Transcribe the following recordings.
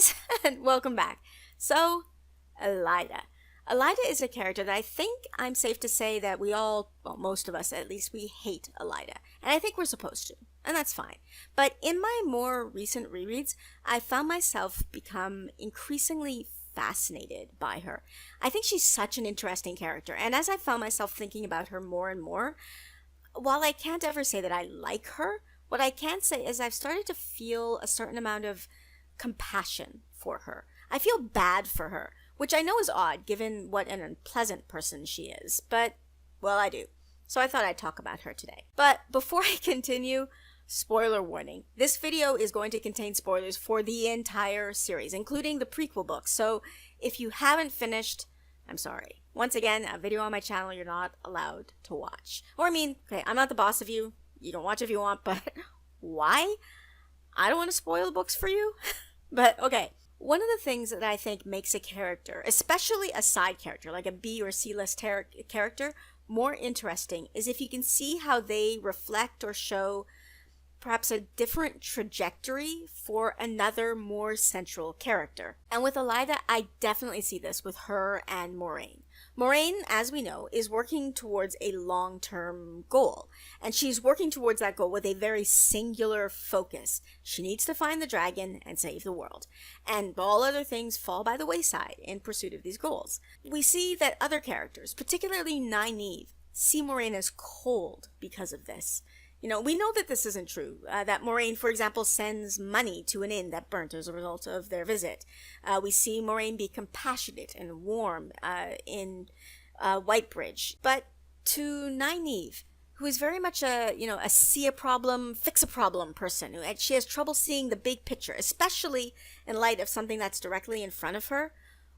guys, and welcome back. So, Elaida. Elaida is a character that I think I'm safe to say that we all, well, most of us at least, we hate Elaida. And I think we're supposed to, and that's fine. But in my more recent rereads, I found myself become increasingly fascinated by her. I think she's such an interesting character, and as I found myself thinking about her more and more, while I can't ever say that I like her, what I can say is I've started to feel a certain amount of compassion for her. I feel bad for her, which I know is odd given what an unpleasant person she is, but, well, I do. So I thought I'd talk about her today. But before I continue, spoiler warning. This video is going to contain spoilers for the entire series, including the prequel books. So if you haven't finished, I'm sorry. Once again, a video on my channel you're not allowed to watch. Or okay, I'm not the boss of you. You can watch if you want, but why? I don't want to spoil the books for you. But okay, one of the things that I think makes a character, especially a side character, like a B or C list character, more interesting is if you can see how they reflect or show perhaps a different trajectory for another more central character. And with Elaida, I definitely see this with her and Moraine. Moraine, as we know, is working towards a long-term goal, and she's working towards that goal with a very singular focus. She needs to find the dragon and save the world, and all other things fall by the wayside in pursuit of these goals. We see that other characters, particularly Nynaeve, see Moraine as cold because of this. We know that this isn't true, that Moraine, for example, sends money to an inn that burnt as a result of their visit. We see Moraine be compassionate and warm in Whitebridge. But to Nynaeve, who is very much a see a problem, fix a problem person, and she has trouble seeing the big picture, especially in light of something that's directly in front of her,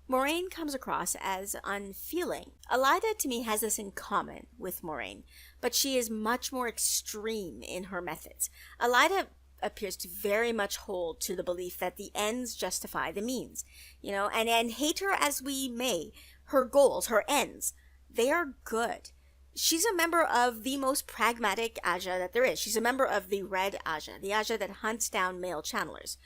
Moraine comes across as unfeeling. Elaida, to me, has this in common with Moraine, but she is much more extreme in her methods. Elaida appears to very much hold to the belief that the ends justify the means, and hate her as we may, her goals, her ends, they are good. She's a member of the most pragmatic asha that there is. She's a member of the Red Asha, the asha that hunts down male channelers,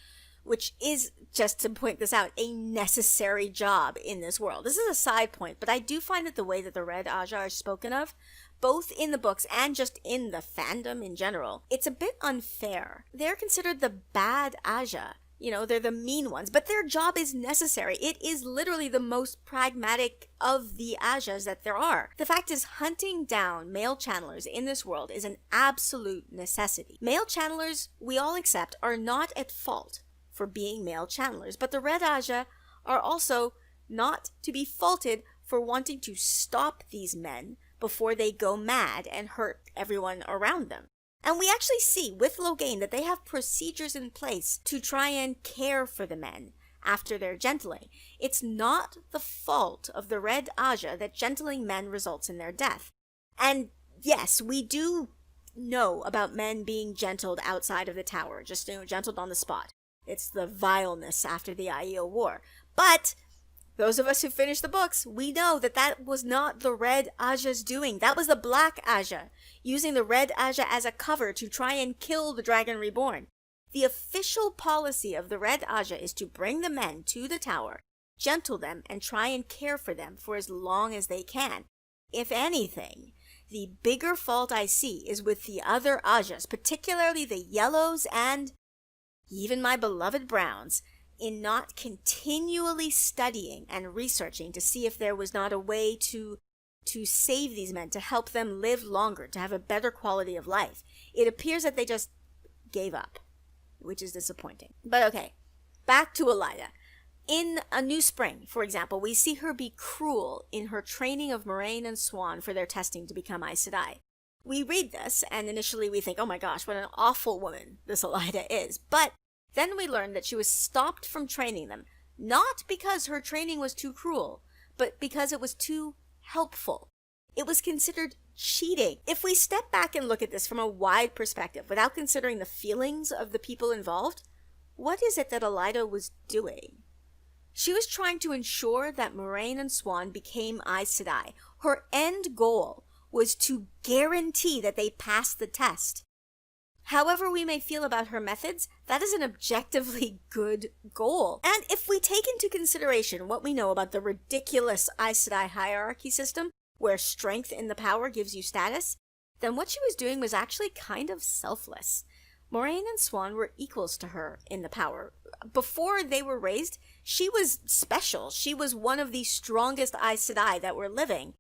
which is, just to point this out, a necessary job in this world. This is a side point, but I do find that the way that the Red Asha are spoken of, both in the books and just in the fandom in general, it's a bit unfair. They're considered the bad asha. They're the mean ones, but their job is necessary. It is literally the most pragmatic of the ashas that there are. The fact is, hunting down male channelers in this world is an absolute necessity. Male channelers, we all accept, are not at fault for being male channelers, but the Red Asha are also not to be faulted for wanting to stop these men before they go mad and hurt everyone around them. And we actually see with Loghain that they have procedures in place to try and care for the men after their gentling. It's not the fault of the Red Asha that gentling men results in their death. And yes, we do know about men being gentled outside of the tower, just gentled on the spot. It's the vileness after the Aiel War. But those of us who finished the books, we know that that was not the Red Asha's doing. That was the Black Asha, using the Red Asha as a cover to try and kill the Dragon Reborn. The official policy of the Red Asha is to bring the men to the tower, gentle them, and try and care for them for as long as they can. If anything, the bigger fault I see is with the other Ashas, particularly the Yellows and even my beloved Browns, in not continually studying and researching to see if there was not a way to save these men, to help them live longer, to have a better quality of life. It appears that they just gave up, which is disappointing. But okay, back to Elaida. In A New Spring, for example, we see her be cruel in her training of Moraine and Swan for their testing to become Aes Sedai. We read this, and initially we think, oh my gosh, what an awful woman this Elaida is. But then we learn that she was stopped from training them, not because her training was too cruel, but because it was too helpful. It was considered cheating. If we step back and look at this from a wide perspective, without considering the feelings of the people involved, what is it that Elaida was doing? She was trying to ensure that Moraine and Swan became Aes Sedai. Her end goal was to guarantee that they passed the test. However we may feel about her methods, that is an objectively good goal. And if we take into consideration what we know about the ridiculous Aes Sedai hierarchy system, where strength in the power gives you status, then what she was doing was actually kind of selfless. Moraine and Swan were equals to her in the power. Before they were raised, she was special. She was one of the strongest Aes Sedai that were living.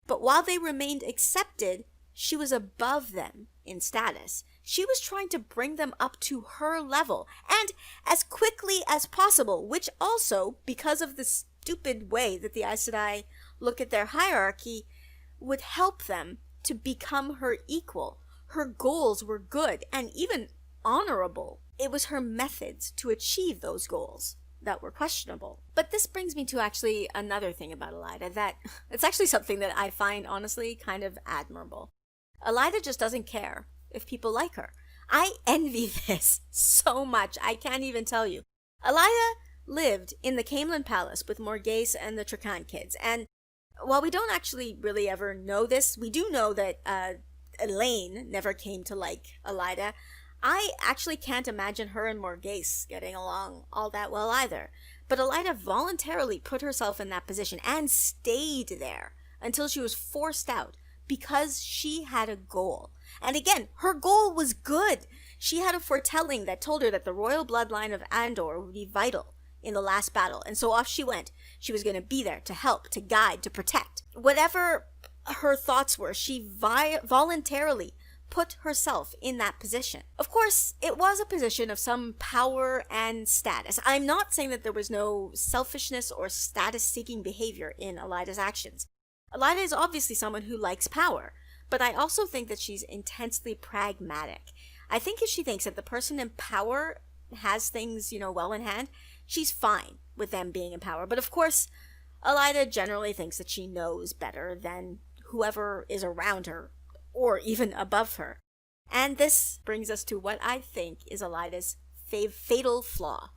But while they remained accepted, she was above them in status. She was trying to bring them up to her level, and as quickly as possible, which also, because of the stupid way that the Aes Sedai look at their hierarchy, would help them to become her equal. Her goals were good and even honorable. It was her methods to achieve those goals that were questionable. But this brings me to actually another thing about Elaida that it's actually something that I find honestly kind of admirable. Elaida just doesn't care if people like her. I envy this so much, I can't even tell you. Elaida lived in the Caemlyn Palace with Morghese and the Trakan kids, and while we don't actually really ever know this, we do know that Elaine never came to like Elaida. I actually can't imagine her and Morghese getting along all that well either. But Elaida voluntarily put herself in that position and stayed there until she was forced out because she had a goal. And again, her goal was good. She had a foretelling that told her that the royal bloodline of Andor would be vital in the last battle, and so off she went. She was going to be there to help, to guide, to protect. Whatever her thoughts were, she voluntarily put herself in that position. Of course, it was a position of some power and status. I'm not saying that there was no selfishness or status-seeking behavior in Eleida's actions. Elaida is obviously someone who likes power, but I also think that she's intensely pragmatic. I think if she thinks that the person in power has things, well in hand, she's fine with them being in power. But of course, Elaida generally thinks that she knows better than whoever is around her, or even above her. And this brings us to what I think is Eleida's fatal flaw: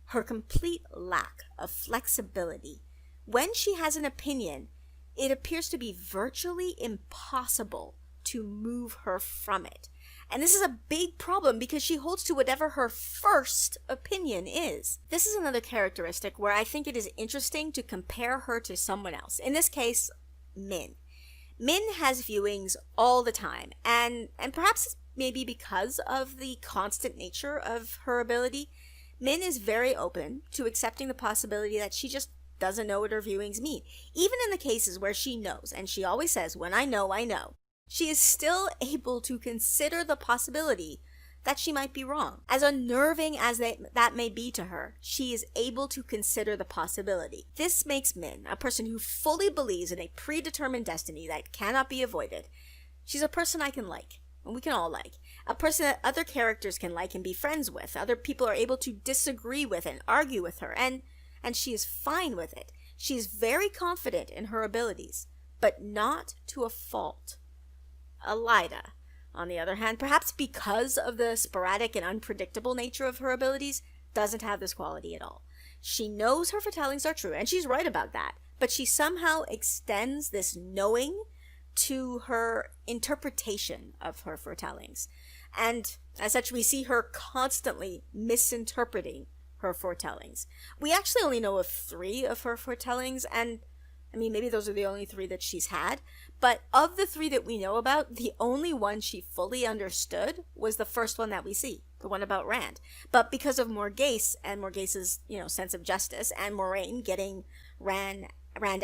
her complete lack of flexibility. When she has an opinion, it appears to be virtually impossible to move her from it. And this is a big problem because she holds to whatever her first opinion is. This is another characteristic where I think it is interesting to compare her to someone else. In this case, Min. Min has viewings all the time, and perhaps maybe because of the constant nature of her ability, Min is very open to accepting the possibility that she just doesn't know what her viewings mean. Even in the cases where she knows, and she always says, when I know, I know, she is still able to consider the possibility that she might be wrong. As unnerving as that may be to her, she is able to consider the possibility. This makes Min a person who fully believes in a predetermined destiny that cannot be avoided. She's a person I can like, and we can all like. A person that other characters can like and be friends with. Other people are able to disagree with and argue with her, and she is fine with it. She is very confident in her abilities, but not to a fault. Elaida, on the other hand, perhaps because of the sporadic and unpredictable nature of her abilities, doesn't have this quality at all. She knows her foretellings are true, and she's right about that, but she somehow extends this knowing to her interpretation of her foretellings. And as such, we see her constantly misinterpreting her foretellings. We actually only know of 3 of her foretellings, and maybe those are the only 3 that she's had, but of the 3 that we know about, the only one she fully understood was the first one that we see, the one about Rand. But because of Morghese and Morghese's, sense of justice, and Moraine getting Rand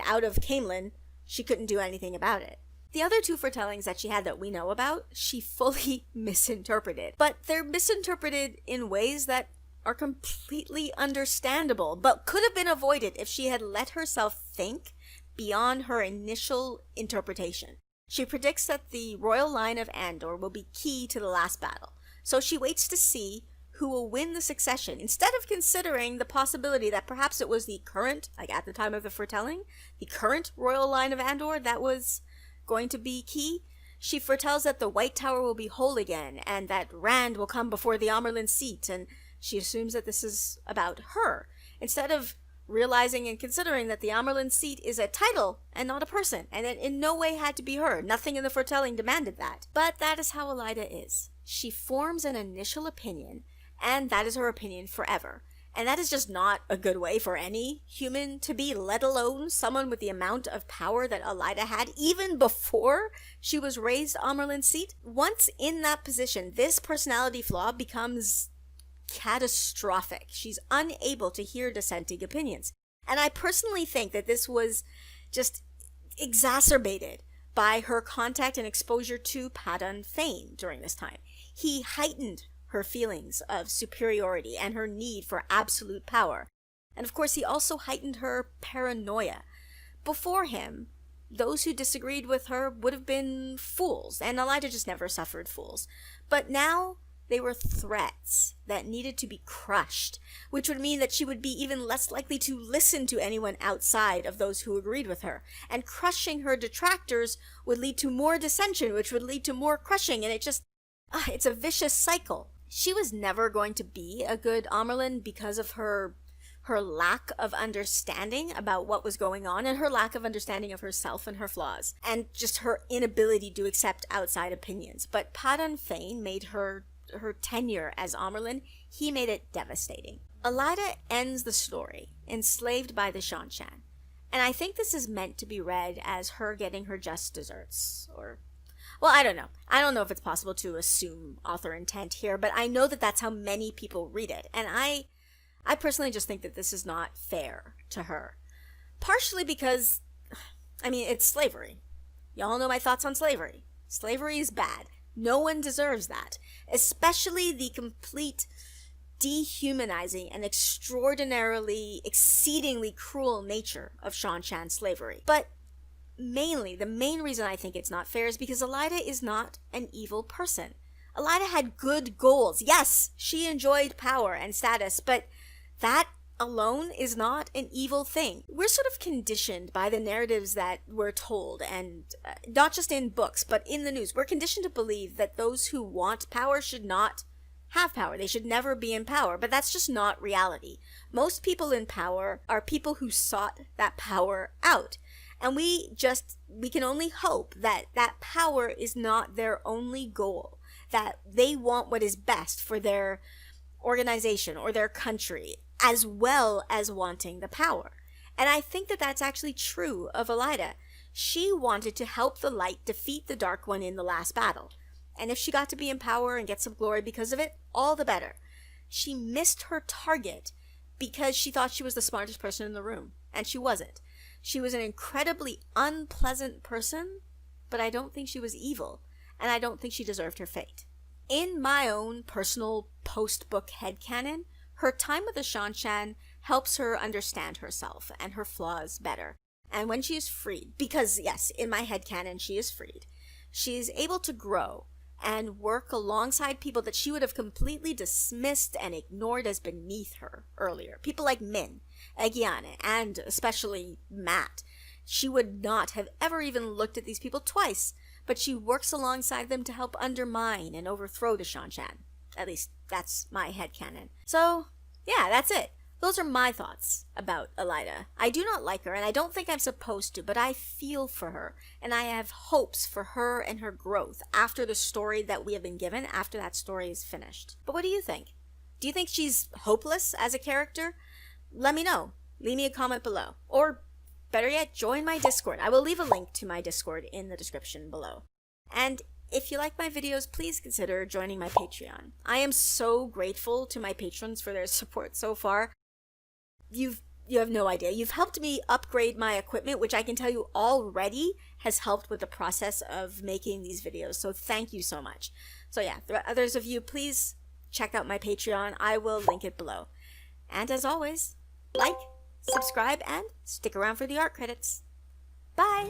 out of Caemlyn, she couldn't do anything about it. The other 2 foretellings that she had that we know about, she fully misinterpreted. But they're misinterpreted in ways that are completely understandable, but could have been avoided if she had let herself think beyond her initial interpretation. She predicts that the royal line of Andor will be key to the last battle, so she waits to see who will win the succession, instead of considering the possibility that perhaps it was the current, at the time of the foretelling, the current royal line of Andor that was going to be key. She foretells that the White Tower will be whole again, and that Rand will come before the Amyrlin seat, and she assumes that this is about her, instead of realizing and considering that the Amyrlin seat is a title and not a person, and it in no way had to be her. Nothing in the foretelling demanded that. But that is how Elaida is. she forms an initial opinion, and that is her opinion forever. And that is just not a good way for any human to be, let alone someone with the amount of power that Elaida had even before she was raised Amyrlin's seat. Once in that position, this personality flaw becomes catastrophic. She's unable to hear dissenting opinions. And I personally think that this was just exacerbated by her contact and exposure to Padan Fain during this time. He heightened her feelings of superiority and her need for absolute power. And of course, he also heightened her paranoia. Before him, those who disagreed with her would have been fools, and Elaida just never suffered fools. But now they were threats that needed to be crushed, which would mean that she would be even less likely to listen to anyone outside of those who agreed with her. And crushing her detractors would lead to more dissension, which would lead to more crushing, and it's a vicious cycle. She was never going to be a good Amyrlin because of her lack of understanding about what was going on, and her lack of understanding of herself and her flaws, and just her inability to accept outside opinions. But Padan Fain made her tenure as Amyrlin, he made it devastating. Elaida ends the story enslaved by the Shanshan, and I think this is meant to be read as her getting her just desserts, or... well, I don't know. I don't know if it's possible to assume author intent here, but I know that that's how many people read it. And I personally just think that this is not fair to her. Partially because, it's slavery. Y'all know my thoughts on slavery. Slavery is bad. No one deserves that. Especially the complete dehumanizing and exceedingly cruel nature of Shanshan slavery. But the main reason I think it's not fair is because Elaida is not an evil person. Elaida had good goals. Yes, she enjoyed power and status, but that alone is not an evil thing. We're sort of conditioned by the narratives that we're told, and not just in books, but in the news. We're conditioned to believe that those who want power should not have power. They should never be in power, but that's just not reality. Most people in power are people who sought that power out. And we can only hope that that power is not their only goal, that they want what is best for their organization or their country, as well as wanting the power. And I think that that's actually true of Elaida. She wanted to help the light defeat the Dark One in the last battle. And if she got to be in power and get some glory because of it, all the better. She missed her target because she thought she was the smartest person in the room, and she wasn't. She was an incredibly unpleasant person, but I don't think she was evil, and I don't think she deserved her fate. In my own personal post-book headcanon, her time with the Shanshan helps her understand herself and her flaws better. And when she is freed, because yes, in my headcanon she is freed, she is able to grow and work alongside people that she would have completely dismissed and ignored as beneath her earlier. People like Min, Agiane, and especially Matt. She would not have ever even looked at these people twice, but she works alongside them to help undermine and overthrow the Shanshan. At least, that's my headcanon. So, yeah, that's it. Those are my thoughts about Elaida. I do not like her, and I don't think I'm supposed to, but I feel for her, and I have hopes for her and her growth after the story that we have been given, after that story is finished. But what do you think? Do you think she's hopeless as a character? Let me know. Leave me a comment below. Or, better yet, join my Discord. I will leave a link to my Discord in the description below. And if you like my videos, please consider joining my Patreon. I am so grateful to my patrons for their support so far. You have no idea. You've helped me upgrade my equipment, which I can tell you already has helped with the process of making these videos. So thank you so much. So yeah, there are others of you, please check out my Patreon. I will link it below. And as always, like, subscribe, and stick around for the art credits. Bye!